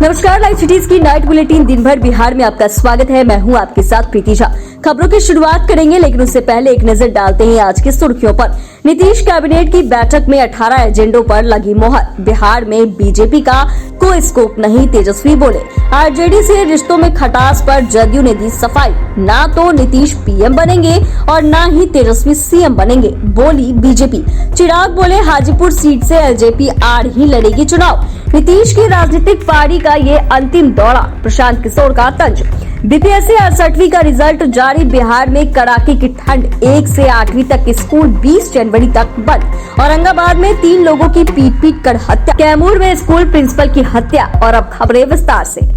नमस्कार, live cities की night bulletin दिन भर बिहार में आपका स्वागत है। मैं हूं आपके साथ प्रीति झा। खबरों की शुरुआत करेंगे, लेकिन उससे पहले एक नजर डालते हैं आज की सुर्खियों पर। नीतीश कैबिनेट की बैठक में 18 एजेंडों पर लगी मोहर। बिहार में बीजेपी का कोई स्कोप नहीं, तेजस्वी बोले। आरजेडी से रिश्तों में खटास पर जदयू ने दी सफाई। ना तो नीतीश पीएम बनेंगे और ना ही तेजस्वी सीएम बनेंगे, बोली बीजेपी। चिराग बोले, हाजीपुर सीट से एलजेपी आर ही लड़ेगी चुनाव। नीतीश की राजनीतिक पारी का ये अंतिम दौरा, प्रशांत किशोर का तंज। बीपीएससी 68वीं का रिजल्ट जारी। बिहार में कड़ाके की ठंड, 1 से 8वीं तक के स्कूल 20 जनवरी तक बंद। औरंगाबाद में 3 लोगों की पीट कर हत्या। कैमूर में स्कूल प्रिंसिपल की हत्या। और अब खबरें विस्तार से।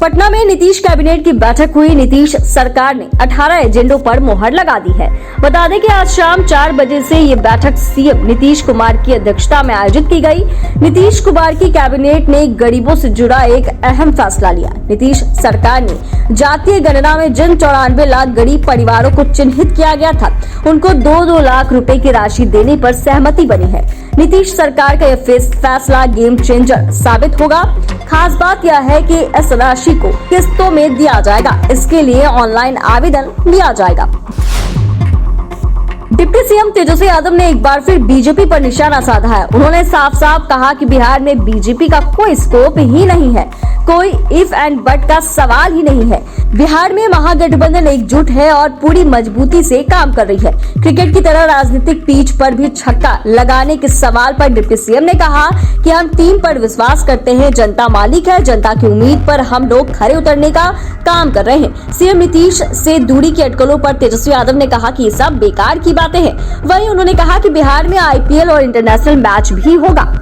पटना में नीतीश कैबिनेट की बैठक हुई। नीतीश सरकार ने 18 एजेंडों पर मोहर लगा दी है। बता दें कि आज शाम 4 बजे से ये बैठक सीएम नीतीश कुमार की अध्यक्षता में आयोजित की गई। नीतीश कुमार की कैबिनेट ने गरीबों से जुड़ा एक अहम फैसला लिया। नीतीश सरकार ने जातीय गणना में जिन 94 लाख गरीब परिवारों को चिन्हित किया गया था, उनको 2-2 लाख रुपए की राशि देने पर सहमति बनी है। नीतीश सरकार का यह फैसला गेम चेंजर साबित होगा। खास बात यह है कि इस राशि को किस्तों में दिया जाएगा। इसके लिए ऑनलाइन आवेदन लिया जाएगा। डिप्टी सीएम तेजस्वी यादव ने एक बार फिर बीजेपी पर निशाना साधा है। उन्होंने साफ साफ कहा कि बिहार में बीजेपी का कोई स्कोप ही नहीं है, कोई इफ एंड बट का सवाल ही नहीं है। बिहार में महागठबंधन एकजुट है और पूरी मजबूती से काम कर रही है। क्रिकेट की तरह राजनीतिक पिच पर भी छक्का लगाने के सवाल पर डिप्टी सीएम ने कहा कि हम टीम पर विश्वास करते हैं, जनता मालिक है, जनता की उम्मीद पर हम लोग खरे उतरने का काम कर रहे हैं। सीएम नीतीश से दूरी की अटकलों पर तेजस्वी यादव ने कहा कि ये सब बेकार की बातें हैं। वहीं उन्होंने कहा कि बिहार में आईपीएल और इंटरनेशनल मैच भी होगा।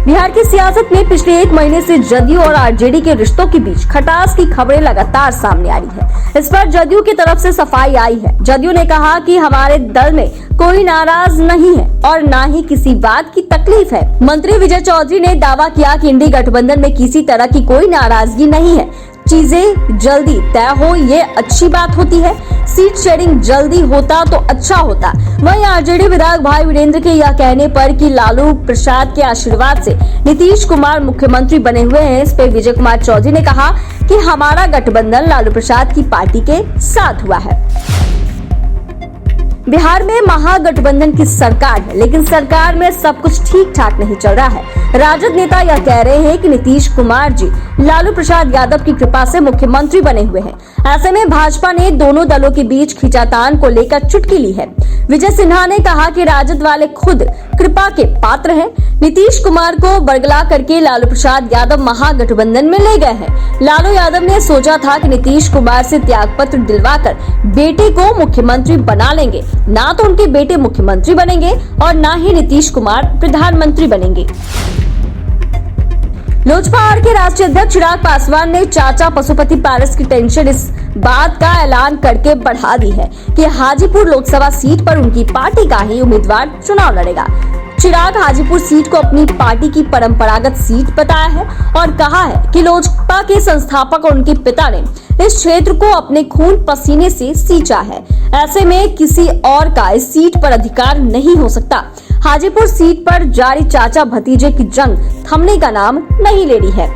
बिहार की सियासत में पिछले 1 महीने से जदयू और आरजेडी के रिश्तों के बीच खटास की खबरें लगातार सामने आ रही है। इस पर जदयू की तरफ से सफाई आई है। जदयू ने कहा कि हमारे दल में कोई नाराज नहीं है और ना ही किसी बात की तकलीफ है। मंत्री विजय चौधरी ने दावा किया कि इंडी गठबंधन में किसी तरह की कोई नाराजगी नहीं है। चीजें जल्दी तय हो, ये अच्छी बात होती है। सीट शेयरिंग जल्दी होता तो अच्छा होता। वहीं आरजेडी विधायक भाई वीरेंद्र के यह कहने पर कि लालू प्रसाद के आशीर्वाद से नीतीश कुमार मुख्यमंत्री बने हुए हैं, इस पर विजय कुमार चौधरी ने कहा कि हमारा गठबंधन लालू प्रसाद की पार्टी के साथ हुआ है। बिहार में महागठबंधन की सरकार है, लेकिन सरकार में सब कुछ ठीक ठाक नहीं चल रहा है। राजद नेता यह कह रहे हैं कि नीतीश कुमार जी लालू प्रसाद यादव की कृपा से मुख्यमंत्री बने हुए हैं। ऐसे में भाजपा ने दोनों दलों के बीच खींचातान को लेकर चुटकी ली है। विजय सिन्हा ने कहा कि राजद वाले खुद कृपा के पात्र हैं। नीतीश कुमार को बरगला करके लालू प्रसाद यादव महागठबंधन में ले गए हैं। लालू यादव ने सोचा था कि नीतीश कुमार से त्यागपत्र दिलवाकर बेटे को मुख्यमंत्री बना लेंगे। ना तो उनके बेटे मुख्यमंत्री बनेंगे और ना ही नीतीश कुमार प्रधानमंत्री बनेंगे। लोजपा आर के राष्ट्रीय अध्यक्ष चिराग पासवान ने चाचा पशुपति पारस की टेंशन इस बात का ऐलान करके बढ़ा दी है कि हाजीपुर लोकसभा सीट पर उनकी पार्टी का ही उम्मीदवार चुनाव लड़ेगा। चिराग हाजीपुर सीट को अपनी पार्टी की परंपरागत सीट बताया है और कहा है कि लोजपा के संस्थापक और उनके पिता ने इस क्षेत्र को अपने खून पसीने से सींचा है। ऐसे में किसी और का इस सीट पर अधिकार नहीं हो सकता। हाजीपुर सीट पर जारी चाचा भतीजे की जंग थमने का नाम नहीं ले रही है।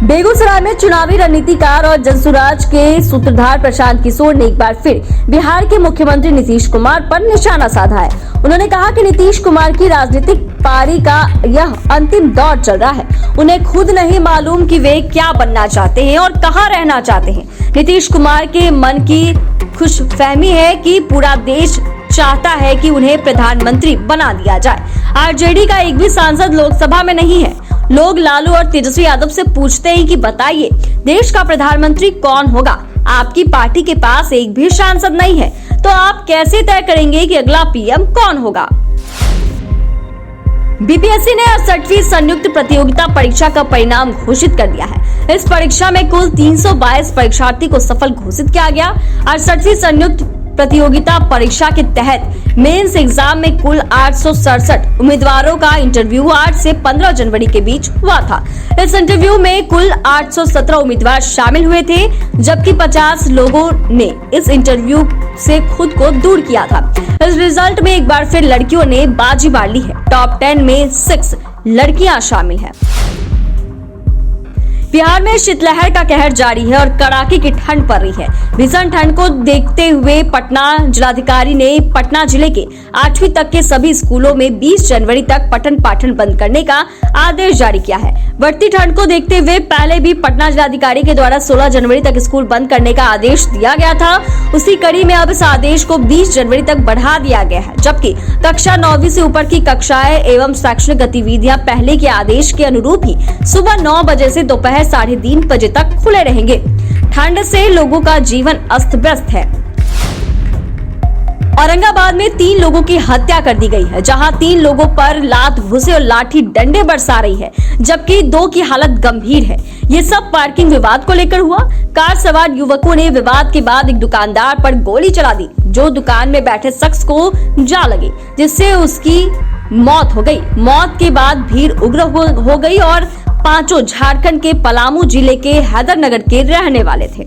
बेगूसराय में चुनावी रणनीतिकार और जनसुराज के सूत्रधार प्रशांत किशोर ने एक बार फिर बिहार के मुख्यमंत्री नीतीश कुमार पर निशाना साधा है। उन्होंने कहा कि नीतीश कुमार की राजनीतिक पारी का यह अंतिम दौर चल रहा है। उन्हें खुद नहीं मालूम कि वे क्या बनना चाहते हैं और कहां रहना चाहते हैं। नीतीश कुमार के मन की खुशफहमी है कि पूरा देश चाहता है कि उन्हें प्रधानमंत्री बना दिया जाए। आरजेडी का एक भी सांसद लोकसभा में नहीं है। लोग लालू और तेजस्वी यादव से पूछते हैं कि बताइए देश का प्रधानमंत्री कौन होगा। आपकी पार्टी के पास एक भी सांसद नहीं है, तो आप कैसे तय करेंगे कि अगला पीएम कौन होगा। बीपीएससी ने 68वीं संयुक्त प्रतियोगिता परीक्षा का परिणाम घोषित कर दिया है। इस परीक्षा में कुल 322 परीक्षार्थी को सफल घोषित किया गया। 68वीं संयुक्त प्रतियोगिता परीक्षा के तहत मेंस एग्जाम में कुल 867 उम्मीदवारों का इंटरव्यू 8 से 15 जनवरी के बीच हुआ था। इस इंटरव्यू में कुल 817 उम्मीदवार शामिल हुए थे, जबकि 50 लोगों ने इस इंटरव्यू से खुद को दूर किया था। इस रिजल्ट में एक बार फिर लड़कियों ने बाजी मार ली है। टॉप 10 में 6 लड़कियां शामिल हैं। बिहार में शीतलहर का कहर जारी है और कड़ाके की ठंड पड़ रही है। भीषण ठंड को देखते हुए पटना जिलाधिकारी ने पटना जिले के 8वीं तक के सभी स्कूलों में 20 जनवरी तक पठन पाठन बंद करने का आदेश जारी किया है। बढ़ती ठंड को देखते हुए पहले भी पटना जिलाधिकारी के द्वारा 16 जनवरी तक स्कूल बंद करने का आदेश दिया गया था। उसी कड़ी में अब इस आदेश को 20 जनवरी तक बढ़ा दिया गया है, जबकि कक्षा 9वीं से ऊपर की कक्षाएं एवं शैक्षणिक गतिविधियां पहले के आदेश के अनुरूप ही सुबह 9 बजे से दोपहर 3:30 बजे तक खुले रहेंगे। ठंड से लोगों का जीवन अस्त व्यस्त है। औरंगाबाद में 3 लोगों की हत्या कर दी गई है, जहां 3 लोगों पर लात घुसे और लाठी डंडे बरसा रही है, जबकि 2 की हालत गंभीर है। ये सब पार्किंग विवाद को लेकर हुआ। कार सवार युवकों ने विवाद के बाद एक दुकानदार पर गोली चला दी, जो दुकान में बैठे शख्स को जा लगी, जिससे उसकी मौत हो गई। मौत के बाद भीड़ उग्र हो गई और पांचों झारखंड के पलामू जिले के हैदरनगर के रहने वाले थे।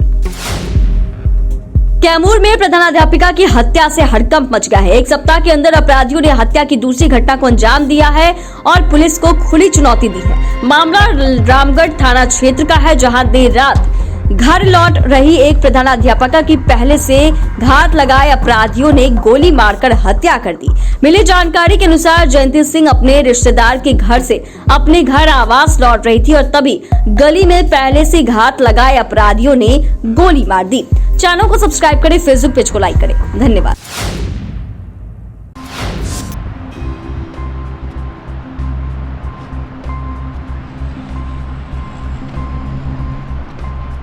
कैमूर में प्रधानाध्यापिका की हत्या से हड़कंप मच गया है। एक सप्ताह के अंदर अपराधियों ने हत्या की दूसरी घटना को अंजाम दिया है और पुलिस को खुली चुनौती दी है। मामला रामगढ़ थाना क्षेत्र का है, जहां देर रात घर लौट रही एक प्रधानाध्यापिका की पहले से घात लगाए अपराधियों ने गोली मारकर हत्या कर दी। मिली जानकारी के अनुसार जयंती सिंह अपने रिश्तेदार के घर से अपने घर आवास लौट रही थी और तभी गली में पहले से घात लगाए अपराधियों ने गोली मार दी। चैनल को सब्सक्राइब करें, फेसबुक पेज को लाइक करें। धन्यवाद।